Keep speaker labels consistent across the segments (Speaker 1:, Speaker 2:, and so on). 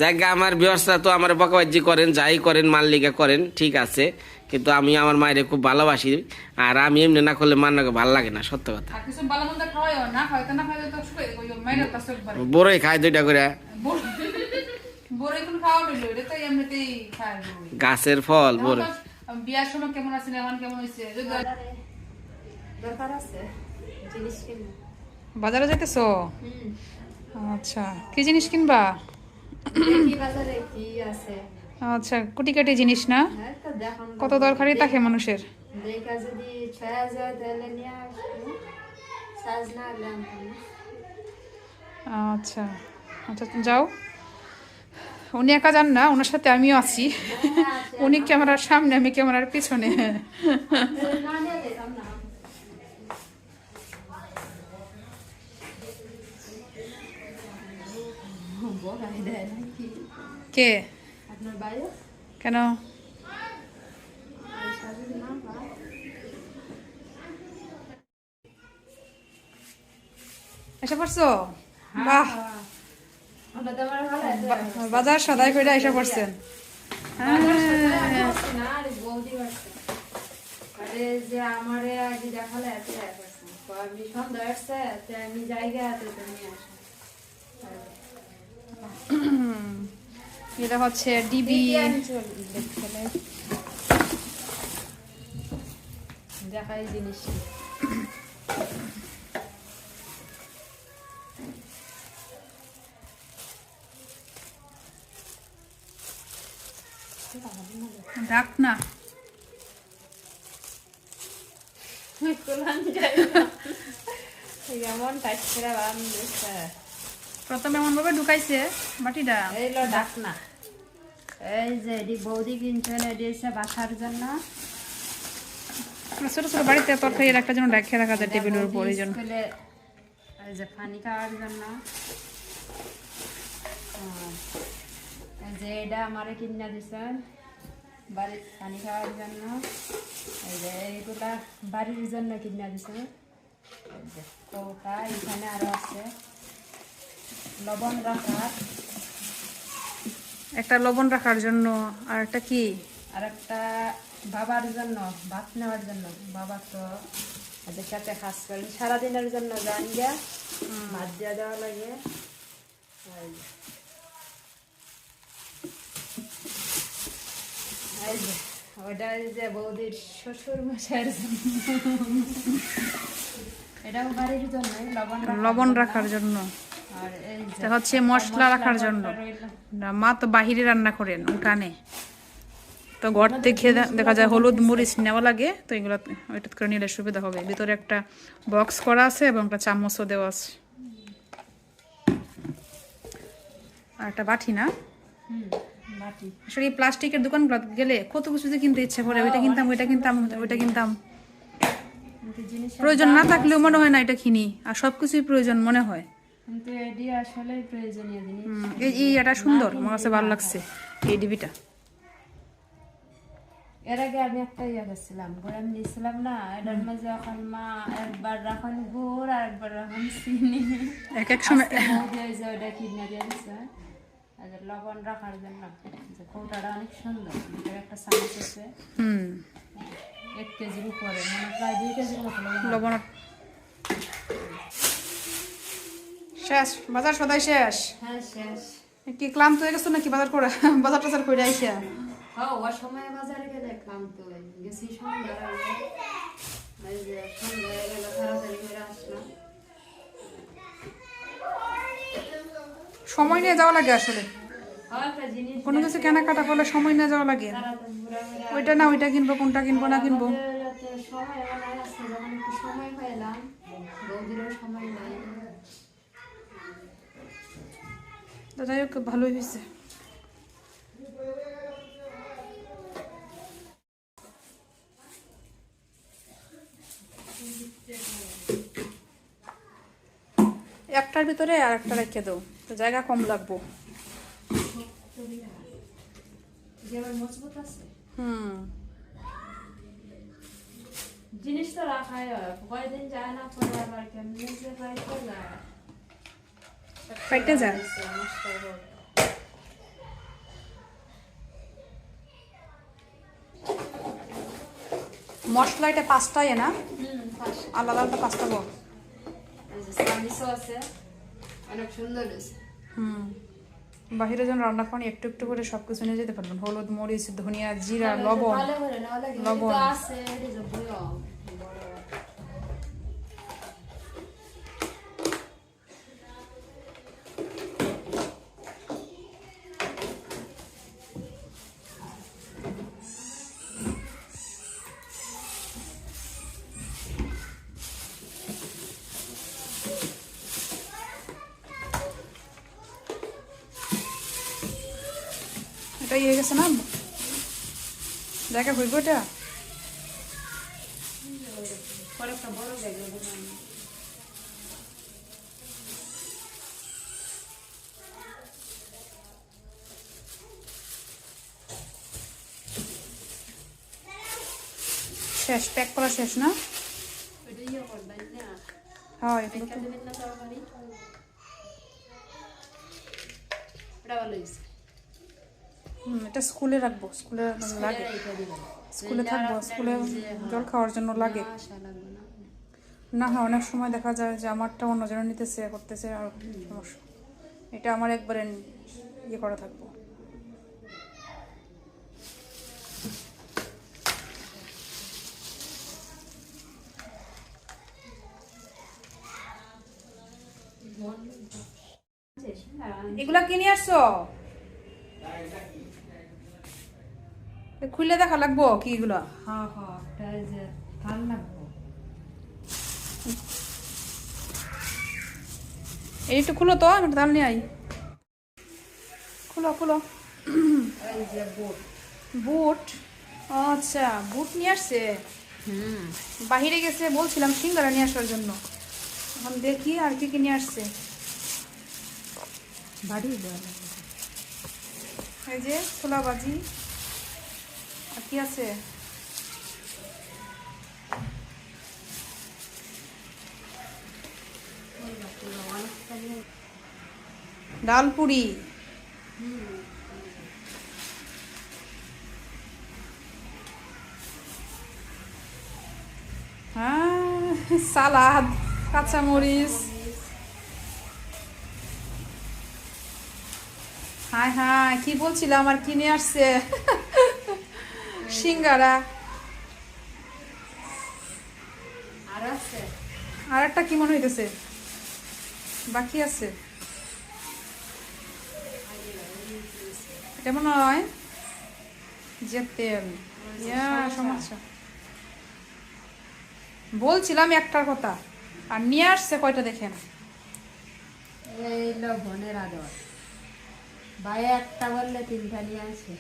Speaker 1: জায়গা আমার ব্যবস্থা তো আমার বকাবাজি করেন, যাই করেন মাল্লিকা করেন, ঠিক আছে, কিন্তু আমি আমার মায়ের খুব ভালোবাসি। আর আমি এমনি না করলে মার না ভালো লাগে না, সত্য কথা। বড়ই খায় 2টা করে, গাছের ফল বড়।
Speaker 2: বিয়ার সময় কেমন আছেন, এখন কেমন হয়েছে? বাজারে যাইতেছো? আচ্ছা, কি জিনিস কিনবা? আচ্ছা, কুটি কাটি জিনিস না, কত দরকারি থাকে মানুষের। আচ্ছা আচ্ছা, যাও। উনি একা যান না, ওনার সাথে আমিও আছি। উনি ক্যামেরার সামনে, আমি ক্যামেরার পিছনে। কে? কেন? এসে পড়ছো? বাহ, বাজার সদাই করে এসে পড়ছেন। এটা হচ্ছে ডিবি,
Speaker 3: দেখাই জিনিস।
Speaker 2: ডাক না, প্রথমে এমন ভাবে ঢুকাইছে বাটিটা।
Speaker 3: এইলো ডাক না, এই যে এটি বৌদি কিনছেন, এটি হচ্ছে বাসার জন্য।
Speaker 2: ছোট ছোট বাড়িতে তরকারি একটা জন্য রেখে রাখা যায় টেবিলের উপর, এই জন্য।
Speaker 3: এই যে পানি খাওয়ার জন্য, এই যে এটা আমারে কিনা দিছেন বাড়ির পানি খাওয়ার জন্য। এই যে এইগুলা বাড়ির জন্য কিনা দিছে। কৌটা এখানে আরো আছে লবণ রাখার,
Speaker 2: একটা লবণ রাখার জন্য, আর একটা কি,
Speaker 3: আর একটা বাবার জন্য ভাত নেওয়ার জন্য। বাবা তো এদের সাথে কাজ করেন সারাদিনের জন্য, জান গিয়া ভাত দিয়ে দেওয়া লাগে। ওটা যে বৌদির শ্বশুর মশাইয়ের জন্য, এটাও বাড়ির জন্য
Speaker 2: লবণ রাখার জন্য।
Speaker 3: আর এই
Speaker 2: এটা হচ্ছে মশলা রাখার জন্য। মা তো বাহিরে রান্না করেন উঠানে, তো ঘর থেকে দেখা যায় হলুদ মরিচ নেওয়া লাগে, তো এগুলো ওইটা করে নিলে সুবিধা হবে। ভিতরে একটা বক্স করা আছে এবং একটা চামচও দেওয়া আছে, আর একটা বাটি না। আসলে এই প্লাস্টিকের দোকানগুলো গেলে কত কিছু কিনতে ইচ্ছে করে, ওইটা কিনতাম, ওইটা কিনতাম, ওইটা কিনতাম। প্রয়োজন না থাকলেও মনে হয় না এটা কিনি, আর সবকিছুই প্রয়োজন মনে হয়।
Speaker 3: কিন্তু এডি আসলে প্রয়োজনীয় জিনিস।
Speaker 2: এই এটা সুন্দর, আমার কাছে ভালো লাগছে এই ডিবিটা।
Speaker 3: এর আগে আমি একটা ইয়ে করছিলাম, ঘরে আমি নিয়েছিলাম না, এটার মাঝে এখন মা একবার রাখন গুড় আর একবার রাখন চিনি,
Speaker 2: এক এক সময়
Speaker 3: ওইটা কিনে দিয়ে দিচ্ছে লবণ রাখার জন্য। কৌটাটা অনেক সুন্দর, ভিতরে একটা চামচ আছে। 1 কেজির উপরে, মানে প্রায় 2 কেজির মতো
Speaker 2: লবণ। শেষ বাজার সদাই শেষ?
Speaker 3: হ্যাঁ শেষ।
Speaker 2: কি ক্লান্ত হয়ে গেছো নাকি বাজার করে, বাজার টাজার করে আইসা?
Speaker 3: হ্যাঁ, ও সময় বাজারে গেলে ক্লান্ত হয়ে গেছি, সন্ধ্যা হয়ে গেল, তাড়াতাড়ি করে আসলাম।
Speaker 2: সময় নিয়ে যাওয়া লাগে আসলে, কোনো কিছু কেনাকাটা করলে সময় নিয়ে যাওয়া লাগে। ওইটা না ওইটা কিনবো, কোনটা কিনবো না কিনবো।
Speaker 3: সময় পাইলাম, বৌদিরও সময় নাই।
Speaker 2: তো যাই হোক, ভালোই হয়েছে। একটার ভিতরে আর একটা রেখে দাও, তো জায়গা কম লাগবো।
Speaker 3: জিনিস তো রাখাই হয়, কয়দিন যায় না, পরে আবার কেমনি যে পাইতে যায়।
Speaker 2: মশলা এটা 5টাই না
Speaker 3: ফার্স্ট
Speaker 2: আলাদা আলাদা 5টা বল
Speaker 3: এই যে সামিসও আছে অনেক সুন্দর হয়েছে
Speaker 2: বাহিরে যখন রান্না করেন একটু একটু করে সবকিছু নিয়ে যেতে পারবেন হলুদ মরিচ ধনিয়া জিরা লবণ
Speaker 3: ভালো করে না লাগে
Speaker 2: লবণ।
Speaker 3: তো আছে এই যে বড়
Speaker 2: এটা ইয়ে গেছে না দেখা হইব এটা
Speaker 3: কয়েকটা বড় ব্যাগে
Speaker 2: শেষ প্যাক করা শেষ না
Speaker 3: এটা ইয়ে করবেন না
Speaker 2: হ্যাঁ এগুলো তো
Speaker 3: দেবেন না তরকারি এটা ভালো হয়েছে
Speaker 2: এটা স্কুলে রাখবো স্কুলে লাগে
Speaker 3: এটা দিবেন
Speaker 2: স্কুলে থাকবো স্কুলে জল খাওয়ার জন্য লাগে
Speaker 3: আশা লাগবে না
Speaker 2: না হ্যাঁ অনেক সময় দেখা যায় যে আমারটা অন্যজনের নিতেছে করতেছে আর সমস্যা এটা আমার একবারে ইয়ে করা থাকবো এগুলা কিনে আসছো খুলে দেখা লাগবো কি এগুলা
Speaker 3: হ্যাঁ হ্যাঁ এটা যে ভাল লাগবে
Speaker 2: এই একটু খুলো তো আমি তাল নিয়ে আই খুলো খুলো
Speaker 3: এই যে বুট
Speaker 2: বুট আচ্ছা বুট নিয়ে আসছে বাহিরে গেছে বলছিলাম সিঙ্গারা নিয়ে আসার জন্য এখন দেখি আর কি কি নিয়ে আসছে
Speaker 3: বাড়ি
Speaker 2: এই যে ছোলা ভাজি আর কি আছে ডাল পুরি হ্যাঁ সালাদ কাঁচামরিচ হায় হায় কি বলছিলাম আর কিনে আসছে সিঙ্গারা
Speaker 3: আর আছে
Speaker 2: আর একটা কি মনে হইতেছে বাকি আছে এটা মনে হয় যে তেল ইয়া সমস্যা বলছিলাম একটার কথা আর নিয়ে আসছে কয়টা দেখেন
Speaker 3: এই লো বোনের আদর ভাই একটা বললে তিনটা নিয়ে আসে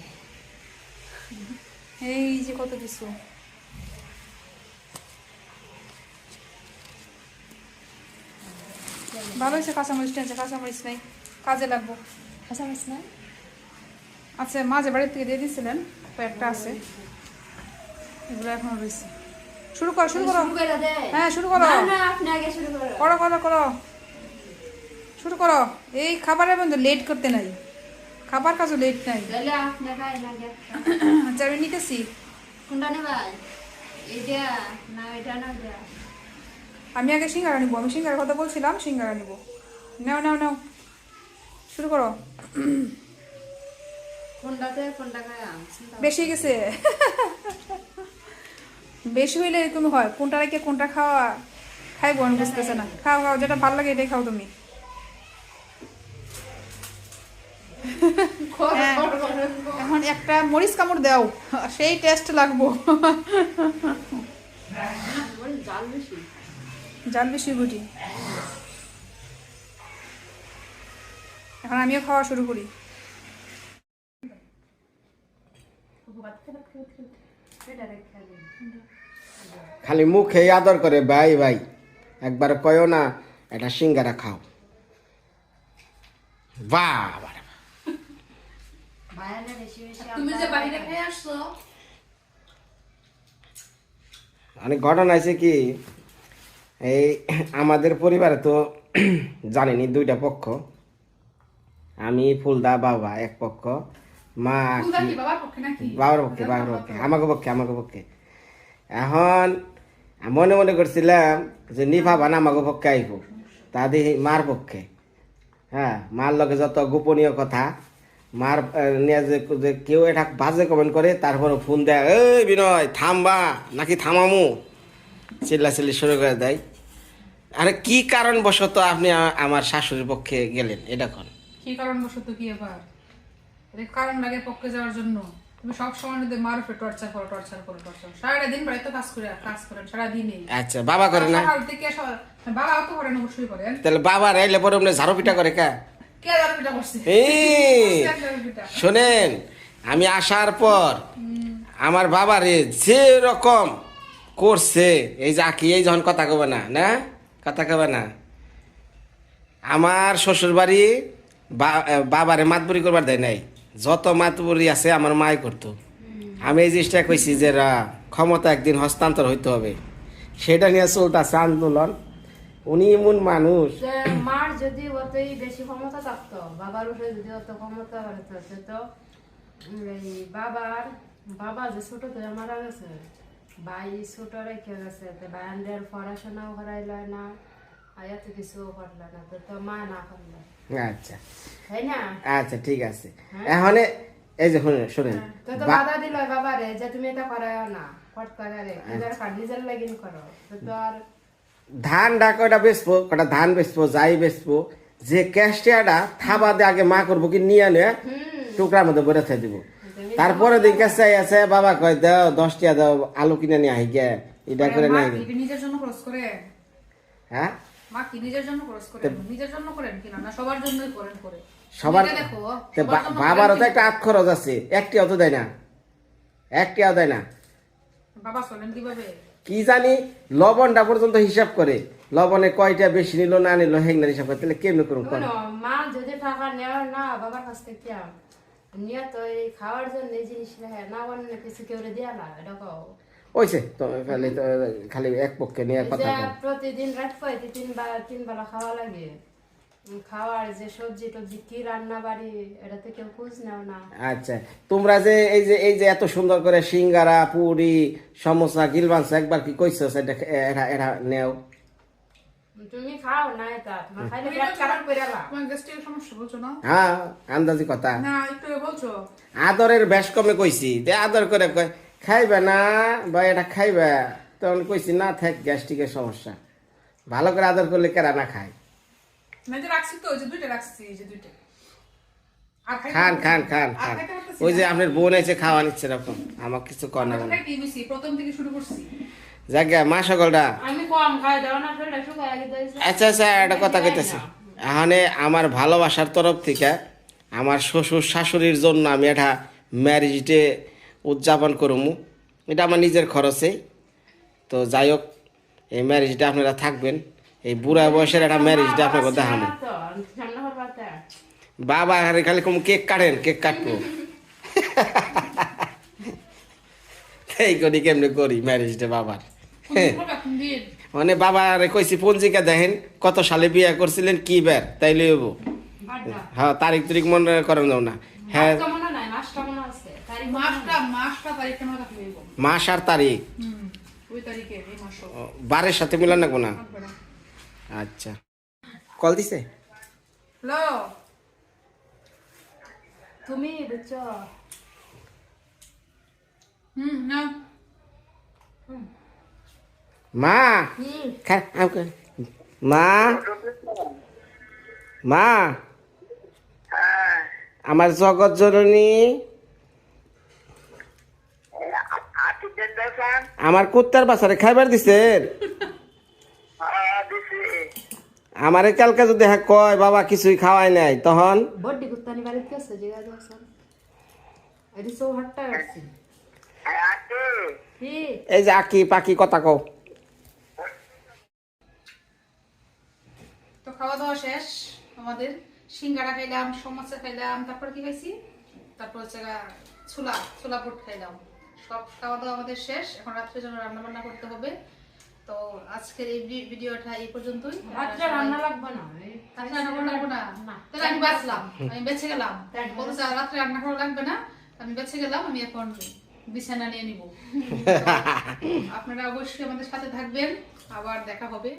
Speaker 2: এই যে কত কিছু ভালো হয়েছে কাঁচামরিচ টেনছে কাঁচামরিচ নেই কাজে লাগবো
Speaker 3: আচ্ছা মিস না
Speaker 2: আচ্ছা মাঝে বাড়ির থেকে দিয়ে দিয়েছিলেন কয়েকটা আছে এগুলো এখন রয়েছে শুরু করো শুরু করো
Speaker 3: শুরু করে দে
Speaker 2: হ্যাঁ শুরু করো
Speaker 3: না না আপনি আগে শুরু করো
Speaker 2: করো করো করো শুরু করো এই খাবারের মধ্যে লেট করতে নাই খাবার কাজও লেট নাই
Speaker 3: তাহলে আপনি খাই না গে
Speaker 2: আচ্ছা আমি নিতেছি
Speaker 3: কোনটা নে ভাই এটা না এটা না যা
Speaker 2: আমি আগে সিঙ্গারা নিবো আমি সিঙ্গারার কথা বলছিলাম সিঙ্গারা নিবো নাও নাও নাও শুরু করো
Speaker 3: কোনটা খাই
Speaker 2: বেশি গেছে বেশি হইলে এরকম হয় কোনটা রেখে কোনটা খাওয়া খাইবো আমি বুঝতেছে না খাও খাও যেটা ভালো লাগে এটাই খাও তুমি হ্যাঁ, এখন একটা মরিচ কামড় দাও সেই টেস্ট লাগবো জাল বেশি গুটি এখন আমিও খাওয়া শুরু করি
Speaker 1: খালি মুখে আদর করে ভাই ভাই একবার কয়ও না এটা সিঙ্গারা খাও বাহ
Speaker 3: ভাইয়ালে বেশি বেশি
Speaker 2: তুমি যে বাইরে খেয়ে আসছো
Speaker 1: অনেক ঘটনা আছে কি এই আমাদের পরিবারে তো জানেনি দুইটা পক্ষ আমি ফুলদা বাবা এক পক্ষ মা
Speaker 2: বাবার পক্ষে নাকি
Speaker 1: বাবার পক্ষে আমাকে পক্ষে এখন মনে মনে করছিলাম যে নিভা বানা আমাকে পক্ষে আইব তা দেখি মার পক্ষে। হ্যাঁ, মার লগে যত গোপনীয় কথা মার নিয়ে যে কেউ এটা বাজে কমেন্ট করে তারপরে ফোন দেয়, এই বিনয় থামবা নাকি থামামু, চিল্লাচিল্লি শুরু করে দেয়। আরে কি কারণবশত আপনি আমার শাশুড়ির পক্ষে গেলেন এটা কোন?
Speaker 2: কি কারণ বসত কি এবার কারণ লাগে পক্ষে যাওয়ার জন্য? তুমি সব সময় মার উপরে টর্চার করো সারাদিন বাড়িতে কাজ করেন সারাদিনই।
Speaker 1: আচ্ছা, বাবা করে না?
Speaker 2: সকাল থেকে বাবা তো করেন, অবশ্যই করেন।
Speaker 1: তাহলে বাবা রাইলে পরে আপনি ঝাড়ু পিটা করে কে?
Speaker 2: কে ঝাড়ু পিটা করছে?
Speaker 1: শোনেন, আমি আসার পর আমার বাবারে যে রকম করছে, এই যে আঁকি এই যখন কথা কবে না, না কথা কবে না, আমার শ্বশুর বাড়ি বাবারে মাতবুরি করবার দেয় নাই। যত মাতবুরি আছে আমার মায় করতো। আমি এই জিনিসটা কইছি যে ক্ষমতা একদিন হস্তান্তর হইতে হবে, সেটা নিয়ে চলতেছে আন্দোলন। উনি এমন মানুষ,
Speaker 3: যে মার যদি অতই বেশি ক্ষমতা থাকতো, বাবার উপরে যদি অত ক্ষমতা বাড়তো, তো এই বাবা যে ছোট তো মারা গেছে, ভাই ছোট রেখে গেছে, তো ভাইয়ানদের পড়াশোনাও করাইল না, আর এত কিছুও করলো না, তো মা না করলো।
Speaker 1: আচ্ছা
Speaker 3: তাই না?
Speaker 1: আচ্ছা ঠিক আছে। এখন এই যে শোনেন,
Speaker 3: তো বাধা দিল বাবারে যে তুমি এটা করাও না, করতে পারে নিজের লাগিন করো, তো আর
Speaker 1: ধান ডাকটা বেচবো, কটা ধান বেচবো, যাই বেচবো, যে ক্যাশটিয়াটা থাবা দিয়ে আগে মা করবো কি নিয়ে নে টুকরার মধ্যে বেড়ে থাই দিব। তারপরে দিকে চাই আছে বাবা কয় দাও 10 টাকা দাও, আলু কিনে নিয়ে আহি গে, এটা করে
Speaker 2: মা
Speaker 1: নাই।
Speaker 2: কি নিজের জন্য খরচ করে?
Speaker 1: হ্যাঁ,
Speaker 2: মা কি নিজের জন্য খরচ করেন? নিজের জন্য করেন কিনা? না সবার জন্যই করেন? করে
Speaker 1: সবার
Speaker 2: এটা দেখো,
Speaker 1: তে
Speaker 2: সবার জন্য
Speaker 1: বাবারও তো
Speaker 2: করেন
Speaker 1: একটা আত খরচ আছে, একটিও তো দেয় না, একটিও দেয় না।
Speaker 2: কিনা? বাবা চলেন কিভাবে?
Speaker 1: কি জানি লবণটা পর্যন্ত হিসাব করে, লবণে কয়টা বেশি নিল না নিল হেগনার হিসাব করে, তাহলে কেমনি করুন কোন?
Speaker 3: মা যদি টাকা নেওয়ার না বাবার কাছ থেকে নিয়ে তো এই খাওয়ার জন্য এই জিনিস না বানালে কিছু কেউ দেয়া না, এটা কও
Speaker 1: ওইছে তো খালি এক পক্ষে নিয়ে কথা
Speaker 3: যে
Speaker 1: কয়।
Speaker 3: প্রতিদিন রাত পাইতে তিন বেলা খাওয়া লাগে, খাওয়ার যে সবজি টবজি কি রান্না বাড়ি এটা তো কেউ খোঁজ নেও না।
Speaker 1: আচ্ছা, তোমরা যে এই যে এত সুন্দর করে সিঙ্গারা পুরি সমোসা গিলবান্স একবার কি কইছো সেটা এরা নেও?
Speaker 3: তুমি খাও না, এটা তোমার খাইলে পেট খারাপ করে আলা।
Speaker 2: তোমার গ্যাস্ট্রিক সমস্যা বলছো না?
Speaker 1: হ্যাঁ, আন্দাজি কথা।
Speaker 2: না একটু বলছো
Speaker 1: আদরের বেশ কমে কইছি, যে আদর করে কয় খাইবে না বা এটা খাইবে, তখন কইছি না থাক, গ্যাস্ট্রিকের সমস্যা। ভালো করে আদর করলে কেরা না খায়?
Speaker 2: না যে রাখছি তো, যে দুইটা রাখছি, যে দুইটা আর
Speaker 1: খান খান খান খান। ওই যে আপনার বোন এসে খাওয়া নিচ্ছে এরকম, আমার কিছু কর না বলে।
Speaker 2: প্রথম থেকে শুরু করছি।
Speaker 1: জায়গা মা সকলটা
Speaker 3: আমি কম খাই দাও না, শরীরটা শুকায় গেছে।
Speaker 1: আচ্ছা আচ্ছা, একটা কথা কইতেছি। এখানে আমার ভালোবাসার তরফ থেকে আমার শ্বশুর শাশুড়ির জন্য আমি এটা ম্যারেজ ডে উদযাপন করবো, এটা আমার নিজের খরচেই। তো যাই হোক, এই ম্যারেজ ডে আপনারা থাকবেন, এই বুড়া বয়সের একটা ম্যারেজ ডে আপনাকে দেখাবো। বাবা আরে খালি কম কেক কাটেন, কেক কাটবো। এই করি কেমনি করি ম্যারেজ ডে বাবার। মানে বাবা আরে কইছি পঞ্জিকা দেখেন কত সালে বিয়ে করছিলেন, কি বার তাই লইব। হ্যাঁ, তারিখ তারিখ মনে করেন যাও না। হ্যাঁ, মাস আর তারিখ বারের সাথে মিলান রাখবো না। আচ্ছা, কল দিছে?
Speaker 2: হ্যালো,
Speaker 3: তুমি বুঝছো?
Speaker 2: না
Speaker 1: মা মা মা, আমার জগৎ জননী, আমার কুত্তার বাসারে খাইবার দিছেন। আমারে কালকে যদি হ্যাঁ কয় বাবা কিছুই খাওয়াই নাই, তখন
Speaker 3: বড্ডি কুত্তানি বাড়িতে গেছে জিগা দোসন এটি সব হাটটা গেছে। কি
Speaker 1: এই যে আকি পাকি কথা কও।
Speaker 2: তো খাওয়া দাওয়া শেষ আমাদের, সিঙ্গারা খাইলাম, সমোসা খাইলাম, তারপর কি খাইছি, তারপর হচ্ছে ছোলা বুট খাইলাম। সব খাওয়া দাওয়া আমাদের শেষ, এখন রাত্রের জন্য রান্না বান্না করতে হবে। তো আজকের এই ভিডিওটা এই পর্যন্তই।
Speaker 3: রাত্রে রান্না লাগবে না,
Speaker 2: রাত্রে রান্না করা লাগবে না? তাহলে আমি বাঁচলাম, আমি বেঁচে গেলাম। বলছে রাত্রে রান্না করা লাগবে না, আমি বেঁচে গেলাম। আমি এখন বিছানা নিয়ে নিব। আপনারা অবশ্যই আমাদের সাথে থাকবেন, আবার দেখা হবে।